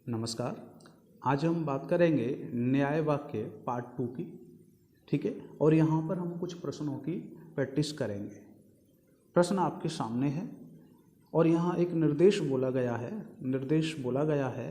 नमस्कार। आज हम बात करेंगे न्याय वाक्य पार्ट 2 की। ठीक है, और यहाँ पर हम कुछ प्रश्नों की प्रैक्टिस करेंगे। प्रश्न आपके सामने है और यहाँ एक निर्देश बोला गया है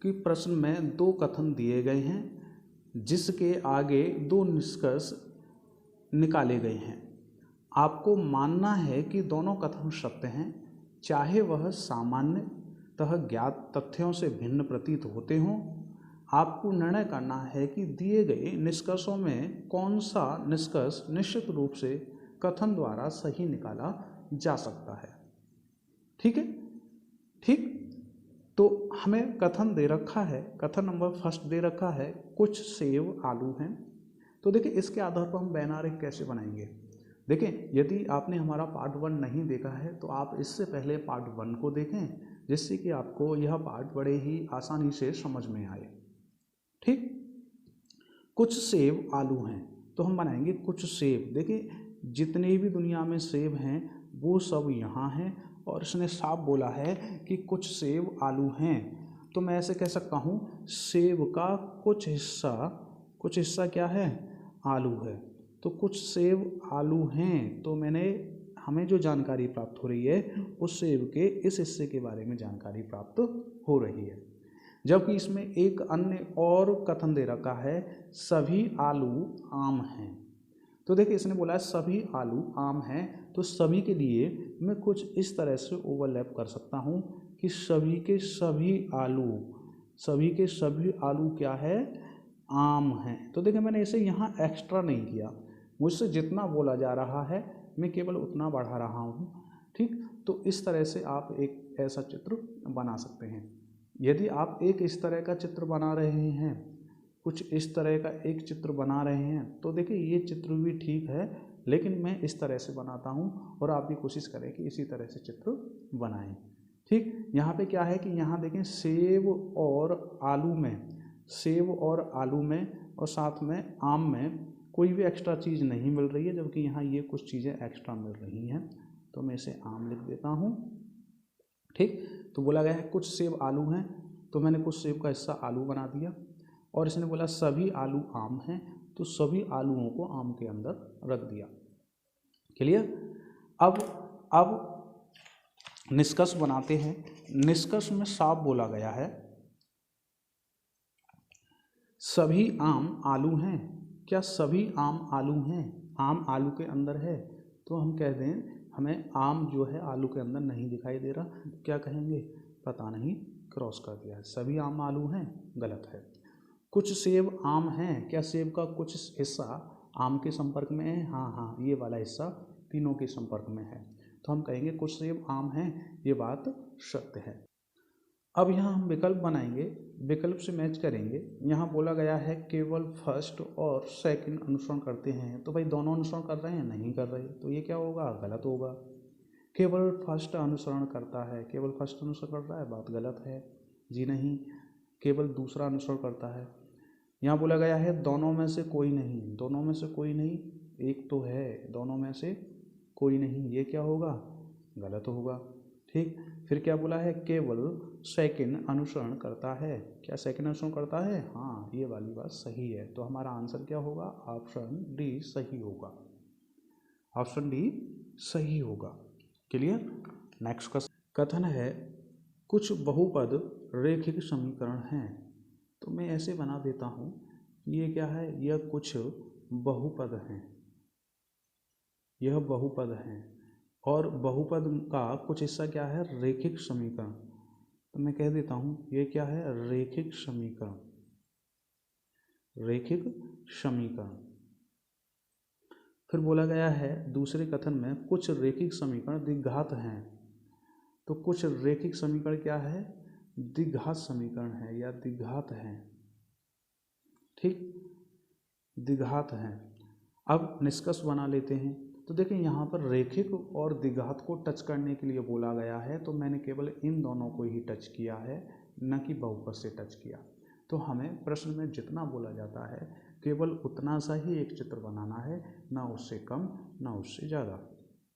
कि प्रश्न में दो कथन दिए गए हैं जिसके आगे दो निष्कर्ष निकाले गए हैं। आपको मानना है कि दोनों कथन सत्य हैं, चाहे वह सामान्यतः ज्ञात तथ्यों से भिन्न प्रतीत होते हों। आपको निर्णय करना है कि दिए गए निष्कर्षों में कौन सा निष्कर्ष निश्चित रूप से कथन द्वारा सही निकाला जा सकता है। ठीक है, ठीक। तो हमें कथन दे रखा है, कथन नंबर फर्स्ट दे रखा है कुछ सेब आलू हैं। तो देखिए, इसके आधार पर हम वैनारिक कैसे बनाएंगे। देखें, यदि आपने हमारा पार्ट 1 नहीं देखा है तो आप इससे पहले पार्ट 1 को देखें, जिससे कि आपको यह पार्ट बड़े ही आसानी से समझ में आए। ठीक, कुछ सेब आलू हैं तो हम बनाएंगे कुछ सेब। देखिए, जितने भी दुनिया में सेब हैं वो सब यहाँ हैं और इसने साफ बोला है कि कुछ सेब आलू हैं। तो मैं ऐसे कह सकता हूँ सेब का कुछ हिस्सा क्या है, आलू है। तो कुछ सेब आलू हैं, तो हमें जो जानकारी प्राप्त हो रही है उस सेब के इस हिस्से के बारे में जानकारी प्राप्त हो रही है। जबकि इसमें एक अन्य और कथन दे रखा है सभी आलू आम हैं। तो देखिए, इसने बोला है सभी आलू आम हैं, तो सभी के लिए मैं कुछ इस तरह से ओवरलैप कर सकता हूँ कि सभी के सभी आलू क्या है, आम हैं। तो देखिए, मैंने इसे यहाँ एक्स्ट्रा नहीं किया, मुझसे जितना बोला जा रहा है मैं केवल उतना बढ़ा रहा हूँ। ठीक, तो इस तरह से आप एक ऐसा चित्र बना सकते हैं। यदि आप एक इस तरह का चित्र बना रहे हैं, कुछ इस तरह का एक चित्र बना रहे हैं, तो देखिए ये चित्र भी ठीक है, लेकिन मैं इस तरह से बनाता हूँ और आप भी कोशिश करें कि इसी तरह से चित्र बनाएं। ठीक, यहाँ पे क्या है कि यहाँ देखें सेब और आलू में और साथ में आम में कोई भी एक्स्ट्रा चीज़ नहीं मिल रही है, जबकि यहाँ ये कुछ चीज़ें एक्स्ट्रा मिल रही हैं। तो मैं इसे आम लिख देता हूँ। ठीक, तो बोला गया है कुछ सेब आलू हैं, तो मैंने कुछ सेब का हिस्सा आलू बना दिया। और इसने बोला सभी आलू आम हैं, तो सभी आलूओं को आम के अंदर रख दिया। क्लियर। अब निष्कर्ष बनाते हैं। निष्कर्ष में साफ बोला गया है सभी आम आलू हैं। क्या सभी आम आलू हैं? आम आलू के अंदर है, तो हम कह दें हमें आम जो है आलू के अंदर नहीं दिखाई दे रहा, क्या कहेंगे, पता नहीं, क्रॉस कर दिया है। सभी आम आलू हैं, गलत है। कुछ सेब आम हैं, क्या सेब का कुछ हिस्सा आम के संपर्क में है? हाँ, ये वाला हिस्सा तीनों के संपर्क में है, तो हम कहेंगे कुछ सेब आम हैं, ये बात सत्य है। अब यहाँ हम विकल्प बनाएंगे, विकल्प से मैच करेंगे। यहाँ बोला गया है केवल फर्स्ट और सेकंड अनुसरण करते हैं, तो भाई दोनों अनुसरण कर रहे हैं? नहीं कर रहे, तो ये क्या होगा, गलत होगा। केवल फर्स्ट अनुसरण करता है, केवल फर्स्ट अनुसरण करता है, बात गलत है जी, नहीं। केवल दूसरा अनुसरण करता है। यहाँ बोला गया है दोनों में से कोई नहीं, दोनों में से कोई नहीं, एक तो है, दोनों में से कोई नहीं, ये क्या होगा, गलत होगा। ठीक, फिर क्या बोला है केवल सेकंड अनुसरण करता है, क्या सेकंड अनुसरण करता है? हाँ, ये वाली बात सही है, तो हमारा आंसर क्या होगा, ऑप्शन डी सही होगा, ऑप्शन डी सही होगा। क्लियर। नेक्स्ट कथन है कुछ बहुपद रेखिक समीकरण हैं। तो मैं ऐसे बना देता हूँ, ये क्या है, यह कुछ बहुपद हैं, यह बहुपद हैं और बहुपद का कुछ हिस्सा क्या है, रेखिक समीकरण। तो मैं कह देता हूँ ये क्या है, रेखिक समीकरण, रेखिक समीकरण। फिर बोला गया है दूसरे कथन में कुछ रेखिक समीकरण द्विघात हैं। तो कुछ रेखिक समीकरण क्या है, द्विघात समीकरण है या द्विघात हैं। ठीक, द्विघात हैं। अब निष्कर्ष बना लेते हैं। तो देखिए, यहाँ पर रेखिक और द्विघात को टच करने के लिए बोला गया है, तो मैंने केवल इन दोनों को ही टच किया है, न कि बहुपद से टच किया। तो हमें प्रश्न में जितना बोला जाता है केवल उतना सा ही एक चित्र बनाना है, ना उससे कम ना उससे ज़्यादा।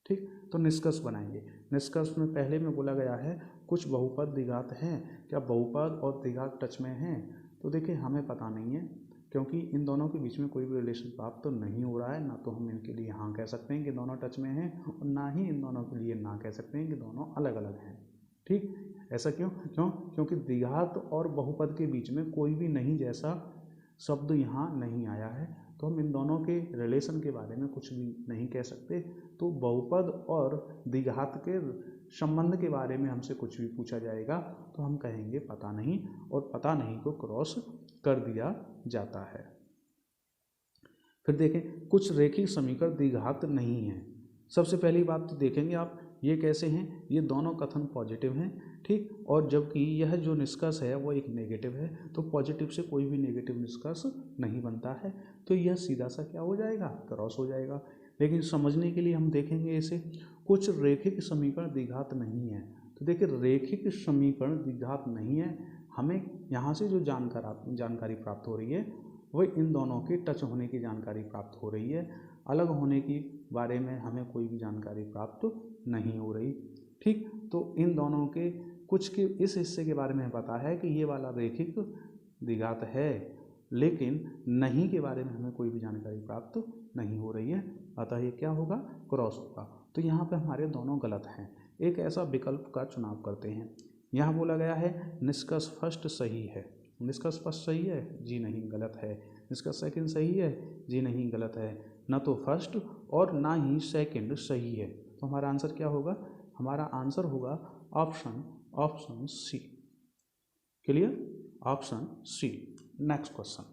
ठीक, तो निष्कर्ष बनाएंगे। निष्कर्ष में पहले में बोला गया है कुछ बहुपद द्विघात हैं, क्या बहुपद और द्विघात टच में हैं? तो देखिए हमें पता नहीं है, क्योंकि इन दोनों के बीच में कोई भी रिलेशन प्राप्त तो नहीं हो रहा है। ना तो हम इनके लिए हाँ कह सकते हैं कि दोनों टच में हैं, और ना ही इन दोनों के लिए ना कह सकते हैं कि दोनों अलग अलग हैं। ठीक, ऐसा क्योंकि द्विघात और बहुपद के बीच में कोई भी नहीं जैसा शब्द यहाँ नहीं आया है, तो हम इन दोनों के रिलेशन के बारे में कुछ भी नहीं कह सकते। तो बहुपद और द्विघात के संबंध के बारे में हमसे कुछ भी पूछा जाएगा तो हम कहेंगे पता नहीं, और पता नहीं को क्रॉस कर दिया जाता है। फिर देखें, कुछ रैखिक समीकरण द्विघात नहीं है। सबसे पहली बात तो देखेंगे आप, ये कैसे हैं? ये दोनों कथन पॉजिटिव हैं, ठीक, और जबकि यह जो निष्कर्ष है वो एक नेगेटिव है, तो पॉजिटिव से कोई भी नेगेटिव निष्कर्ष नहीं बनता है, तो यह सीधा सा क्या हो जाएगा? क्रॉस हो जाएगा। लेकिन समझने के लिए हम देखेंगे इसे, कुछ रैखिक समीकरण द्विघात नहीं है। तो देखिए रैखिक समीकरण द्विघात नहीं है, हमें यहाँ से जो जानकारी प्राप्त हो रही है वह इन दोनों के टच होने की जानकारी प्राप्त हो रही है। अलग होने की बारे में हमें कोई भी जानकारी प्राप्त नहीं हो रही। ठीक, तो इन दोनों के कुछ के इस हिस्से के बारे में पता है कि ये वाला रैखिक द्विघात है, लेकिन नहीं के बारे में हमें कोई भी जानकारी प्राप्त नहीं हो रही है, अतः ये क्या होगा? क्रॉस होगा। तो यहाँ पे हमारे दोनों गलत हैं। एक ऐसा विकल्प का चुनाव करते हैं। यहाँ बोला गया है निष्कर्ष फर्स्ट सही है। निष्कर्ष फर्स्ट सही है? जी नहीं, गलत है। निष्कर्ष सेकंड सही है? जी नहीं, गलत है। न तो फर्स्ट और ना ही सेकंड सही है, तो हमारा आंसर क्या होगा? हमारा आंसर होगा option C. Clear? Option C. Next question.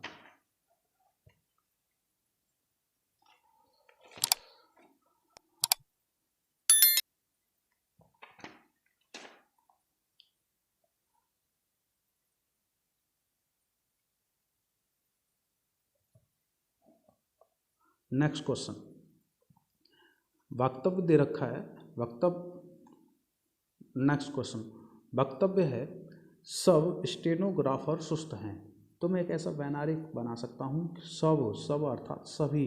Next question, वक्तव्य दे रखा है। नेक्स्ट क्वेश्चन, वक्तव्य है सब स्टेनोग्राफर सुस्त हैं। तो मैं एक ऐसा वैनारिक बना सकता हूँ कि सब अर्थात सभी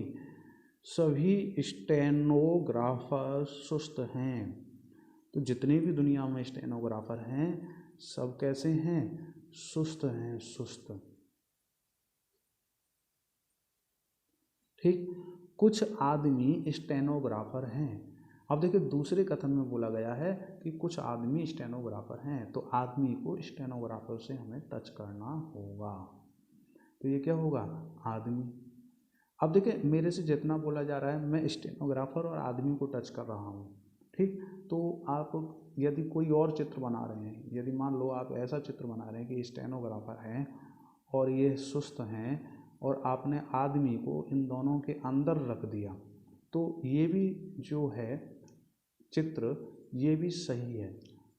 स्टेनोग्राफर सुस्त हैं। तो जितने भी दुनिया में स्टेनोग्राफर हैं सब कैसे हैं? सुस्त हैं, सुस्त। ठीक, कुछ आदमी स्टेनोग्राफर हैं। अब देखिए दूसरे कथन में बोला गया है कि कुछ आदमी स्टेनोग्राफर हैं, तो आदमी को स्टेनोग्राफर से हमें टच करना होगा। तो ये क्या होगा? आदमी। अब देखिए मेरे से जितना बोला जा रहा है मैं स्टेनोग्राफर और आदमी को टच कर रहा हूँ। ठीक, तो आप यदि कोई और चित्र बना रहे हैं, यदि मान लो आप ऐसा चित्र बना रहे हैं कि स्टेनोग्राफर हैं और ये सुस्त हैं, और आपने आदमी को इन दोनों के अंदर रख दिया, तो ये भी जो है चित्र ये भी सही है।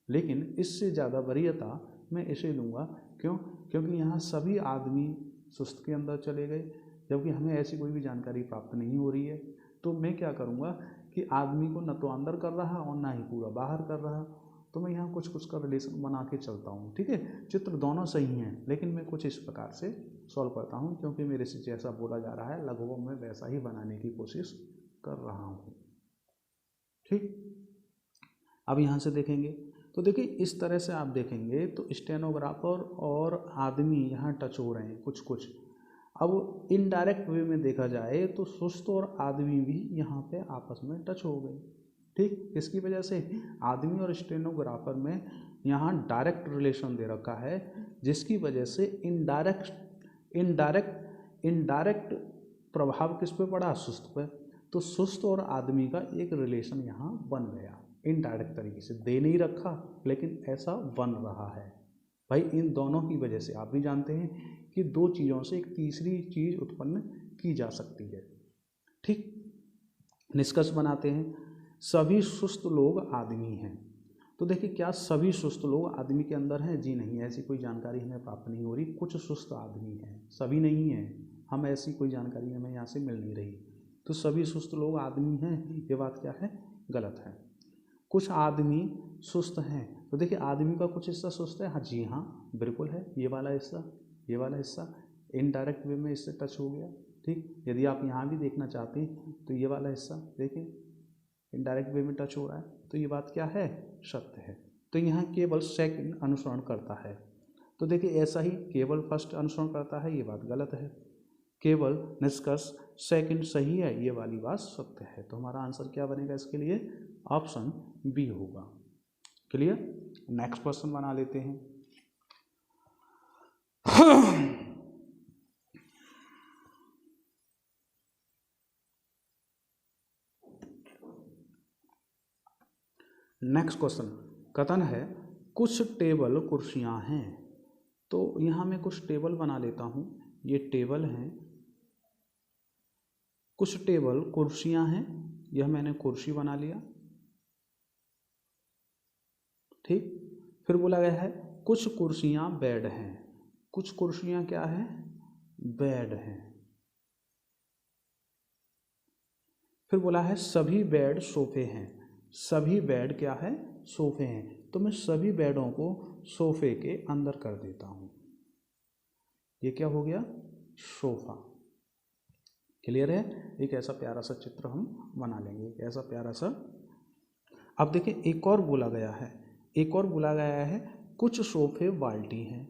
लेकिन इससे ज़्यादा वरीयता मैं इसे दूंगा। क्यों? क्योंकि यहाँ सभी आदमी सुस्त के अंदर चले गए, जबकि हमें ऐसी कोई भी जानकारी प्राप्त नहीं हो रही है। तो मैं क्या करूँगा कि आदमी को न तो अंदर कर रहा और ना ही पूरा बाहर कर रहा, तो मैं यहाँ कुछ का रिलेशन बना के चलता हूँ। ठीक है, चित्र दोनों सही हैं, लेकिन मैं कुछ इस प्रकार से सॉल्व करता हूँ, क्योंकि मेरे से जैसा बोला जा रहा है लगभग मैं वैसा ही बनाने की कोशिश कर रहा हूँ। ठीक, अब यहाँ से देखेंगे तो देखिए इस तरह से आप देखेंगे तो स्टेनोग्राफर और आदमी यहाँ टच हो रहे हैं कुछ। अब इनडायरेक्ट वे में देखा जाए तो सुस्त और आदमी भी यहाँ पे आपस में टच हो गए। ठीक, किसकी वजह से? आदमी और स्टेनोग्राफर में यहाँ डायरेक्ट रिलेशन दे रखा है, जिसकी वजह से इनडायरेक्ट प्रभाव किस पे पड़ा? सुस्त पे। तो सुस्त और आदमी का एक रिलेशन यहाँ बन गया, इनडायरेक्ट तरीके से दे नहीं रखा लेकिन ऐसा बन रहा है। भाई इन दोनों की वजह से आप भी जानते हैं कि दो चीज़ों से एक तीसरी चीज़ उत्पन्न की जा सकती है। ठीक, निष्कर्ष बनाते हैं, सभी सुस्त लोग आदमी हैं। तो देखिए क्या सभी सुस्त लोग आदमी के अंदर हैं? जी नहीं, ऐसी कोई जानकारी हमें प्राप्त नहीं हो रही। कुछ सुस्त आदमी हैं, सभी नहीं हैं, हम ऐसी कोई जानकारी हमें यहाँ से मिल नहीं रही। तो सभी सुस्त लोग आदमी हैं, ये बात क्या है? गलत है। कुछ आदमी सुस्त हैं, तो देखिए आदमी का कुछ हिस्सा सुस्त है। हाँ जी हाँ, बिल्कुल है। ये वाला हिस्सा इनडायरेक्ट वे में इससे टच हो गया। ठीक, यदि आप यहाँ भी देखना चाहते हैं तो ये वाला हिस्सा देखिए इनडायरेक्ट वे में टच हो रहा है, तो ये बात क्या है? सत्य है। तो यहाँ केवल सेकंड अनुसरण करता है। तो देखिए ऐसा ही केवल फर्स्ट अनुसरण करता है, ये बात गलत है। केवल निष्कर्ष सेकंड सही है, ये वाली बात सत्य है। तो हमारा आंसर क्या बनेगा इसके लिए? ऑप्शन बी होगा। क्लियर? नेक्स्ट क्वेश्चन बना लेते हैं। नेक्स्ट क्वेश्चन कथन है कुछ टेबल कुर्सियां हैं। तो यहाँ मैं कुछ टेबल बना लेता हूँ। ये टेबल हैं, कुछ टेबल कुर्सियां हैं, यह मैंने कुर्सी बना लिया। ठीक, फिर बोला गया है कुछ कुर्सियां बेड हैं। कुछ कुर्सियां क्या है? बेड हैं। फिर बोला है सभी बेड सोफे हैं। सभी बेड क्या है? सोफे हैं। तो मैं सभी बेडों को सोफे के अंदर कर देता हूं। ये क्या हो गया? सोफा। क्लियर है? एक ऐसा प्यारा सा चित्र हम बना लेंगे, एक ऐसा प्यारा सा। अब देखिए एक और बोला गया है, एक और बोला गया है कुछ सोफे बाल्टी हैं।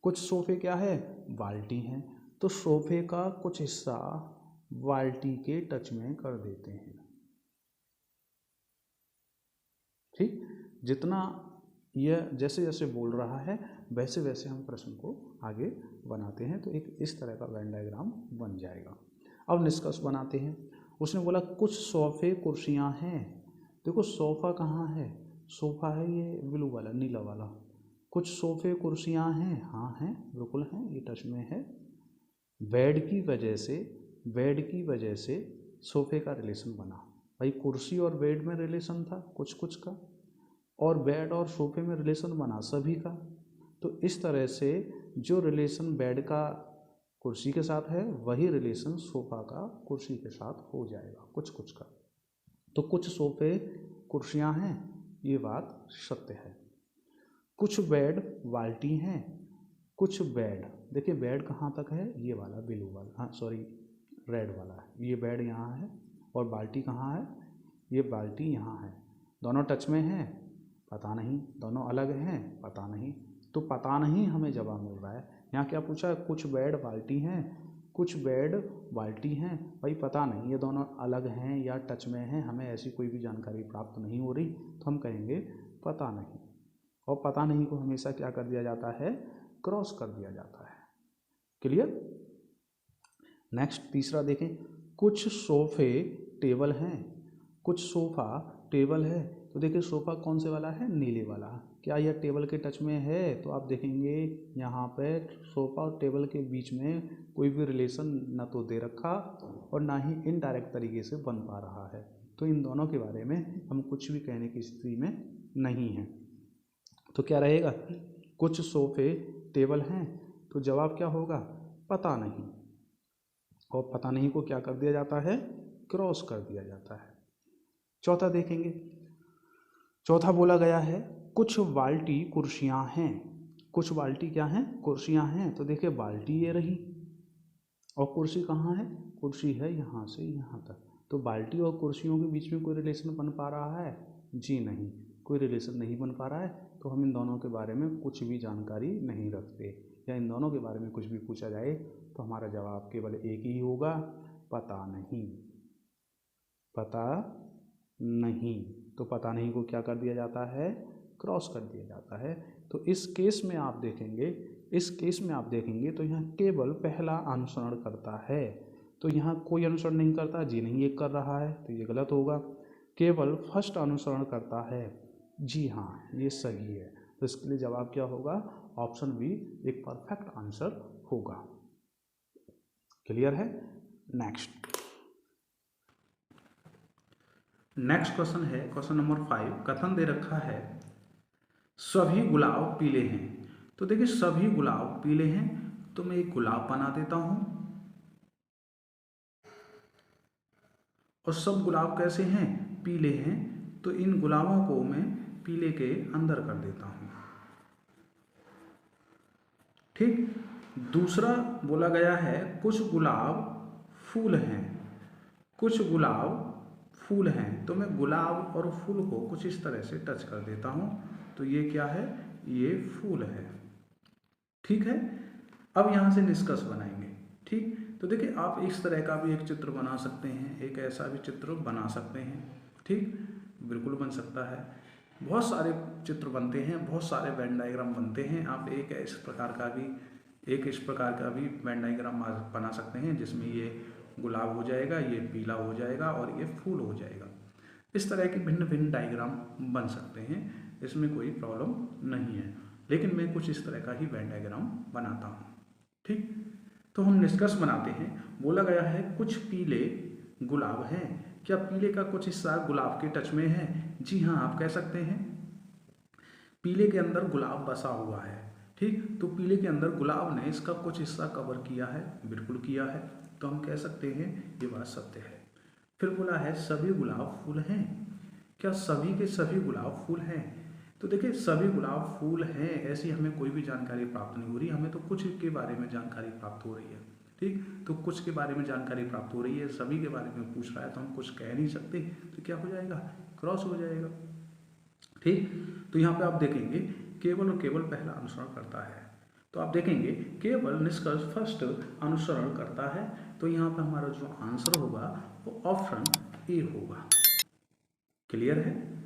कुछ सोफे क्या है? बाल्टी हैं। तो सोफे का कुछ हिस्सा बाल्टी के टच में कर देते हैं। ठीक, जितना यह जैसे जैसे बोल रहा है वैसे वैसे हम प्रश्न को आगे बनाते हैं। तो एक इस तरह का वेन डायग्राम बन जाएगा। अब निष्कर्ष बनाते हैं। उसने बोला कुछ सोफे कुर्सियां हैं। देखो सोफा कहाँ है? सोफा है ये ब्लू वाला, नीला वाला। कुछ सोफे कुर्सियां हैं, हाँ हैं, बिल्कुल हैं, ये टच में है। बेड की वजह से सोफे का रिलेशन बना। भाई कुर्सी और बेड में रिलेशन था कुछ कुछ का, और बेड और सोफे में रिलेशन बना सभी का। तो इस तरह से जो रिलेशन बेड का कुर्सी के साथ है वही रिलेशन सोफा का कुर्सी के साथ हो जाएगा कुछ कुछ का। तो कुछ सोफे कुर्सियां हैं, ये बात सत्य है। कुछ बेड बाल्टी हैं। कुछ बेड, देखिए बेड कहाँ तक है? ये वाला ब्लू वाला, हाँ सॉरी रेड वाला है। ये बेड यहाँ है और बाल्टी कहाँ है? ये बाल्टी यहाँ है। दोनों टच में हैं? पता नहीं। दोनों अलग हैं? पता नहीं। तो पता नहीं हमें जवाब मिल रहा है। यहाँ क्या पूछा? कुछ बेड बाल्टी हैं, कुछ बेड बाल्टी हैं। भाई पता नहीं ये दोनों अलग हैं या टच में हैं, हमें ऐसी कोई भी जानकारी प्राप्त नहीं हो रही, तो हम कहेंगे पता नहीं। और पता नहीं को हमेशा क्या कर दिया जाता है? क्रॉस कर दिया जाता है। क्लियर? नेक्स्ट तीसरा देखें, कुछ सोफे टेबल हैं। कुछ सोफा टेबल है। तो देखिए सोफा कौन से वाला है? नीले वाला। क्या यह टेबल के टच में है? तो आप देखेंगे यहाँ पे सोफा और टेबल के बीच में कोई भी रिलेशन ना तो दे रखा और ना ही इनडायरेक्ट तरीके से बन पा रहा है। तो इन दोनों के बारे में हम कुछ भी कहने की स्थिति में नहीं है। तो क्या रहेगा? कुछ सोफे टेबल हैं। तो जवाब क्या होगा? पता नहीं। और पता नहीं को क्या कर दिया जाता है? क्रॉस कर दिया जाता है। चौथा देखेंगे। चौथा बोला गया है कुछ बाल्टी कुर्सियां हैं। कुछ बाल्टी क्या हैं? कुर्सियां हैं। तो देखिए बाल्टी ये रही और कुर्सी कहाँ है? कुर्सी है यहाँ से यहाँ तक। तो बाल्टी और कुर्सियों के बीच में कोई रिलेशन बन पा रहा है? जी नहीं, कोई रिलेशन नहीं बन पा रहा है। तो हम इन दोनों के बारे में कुछ भी जानकारी नहीं रखते, या इन दोनों के बारे में कुछ भी पूछा जाए तो हमारा जवाब केवल एक ही होगा, पता नहीं। पता नहीं। तो पता नहीं को क्या कर दिया जाता है? क्रॉस कर दिया जाता है। तो इस केस में आप देखेंगे तो यहाँ केवल पहला अनुसरण करता है। तो यहाँ कोई अनुसरण नहीं करता, जी नहीं ये कर रहा है, तो ये गलत होगा। केवल फर्स्ट अनुसरण करता है, जी हाँ ये सही है। तो इसके लिए जवाब क्या होगा? ऑप्शन बी एक परफेक्ट आंसर होगा। क्लियर है? नेक्स्ट क्वेश्चन है क्वेश्चन नंबर 5। कथन दे रखा है सभी गुलाब पीले हैं। तो देखिए सभी गुलाब पीले हैं, तो मैं एक गुलाब बना देता हूं। और सब गुलाब कैसे हैं? पीले हैं। तो इन गुलाबों को मैं पीले के अंदर कर देता हूं। ठीक। दूसरा बोला गया है कुछ गुलाब फूल हैं। कुछ गुलाब फूल हैं। तो मैं गुलाब और फूल को कुछ इस तरह से टच कर देता हूं। तो ये क्या है, ये फूल है। ठीक है, अब यहाँ से निष्कर्ष बनाएंगे। ठीक, तो देखिए आप इस तरह का भी एक चित्र बना सकते हैं, एक ऐसा भी चित्र बना सकते हैं। ठीक, बिल्कुल बन सकता है। बहुत सारे चित्र बनते हैं, बहुत सारे वेन डायग्राम बनते हैं। आप एक इस प्रकार का भी वेन डायग्राम बना सकते हैं जिसमें ये गुलाब हो जाएगा, ये पीला हो जाएगा और ये फूल हो जाएगा। इस तरह की भिन्न भिन्न डायग्राम बन सकते हैं, इसमें कोई प्रॉब्लम नहीं है। लेकिन मैं कुछ इस तरह का ही वेन डायग्राम बनाता हूँ। ठीक, तो हम निष्कर्ष बनाते हैं। बोला गया है कुछ पीले गुलाब हैं। क्या पीले का कुछ हिस्सा गुलाब के टच में है? जी हाँ, आप कह सकते हैं। पीले के अंदर गुलाब बसा हुआ है। ठीक, तो पीले के अंदर गुलाब ने इसका कुछ हिस्सा कवर किया है, बिल्कुल किया है। तो हम कह सकते हैं ये बात सत्य है। फिर बोला है सभी गुलाब फूल हैं। क्या सभी के सभी गुलाब फूल हैं? तो देखिए सभी गुलाब फूल हैं ऐसी हमें कोई भी जानकारी प्राप्त नहीं हो रही, हमें तो कुछ के बारे में जानकारी प्राप्त हो रही है। ठीक, तो कुछ के बारे में जानकारी प्राप्त हो रही है, सभी के बारे में पूछ रहा है तो हम कुछ कह नहीं सकते, तो क्या हो जाएगा, क्रॉस हो जाएगा। ठीक, तो यहाँ पे आप देखेंगे केवल और केवल पहला अनुसरण करता है। तो आप देखेंगे केवल निष्कर्ष फर्स्ट अनुसरण करता है। तो यहाँ पे हमारा जो आंसर होगा वो ऑप्शन ए होगा। क्लियर है?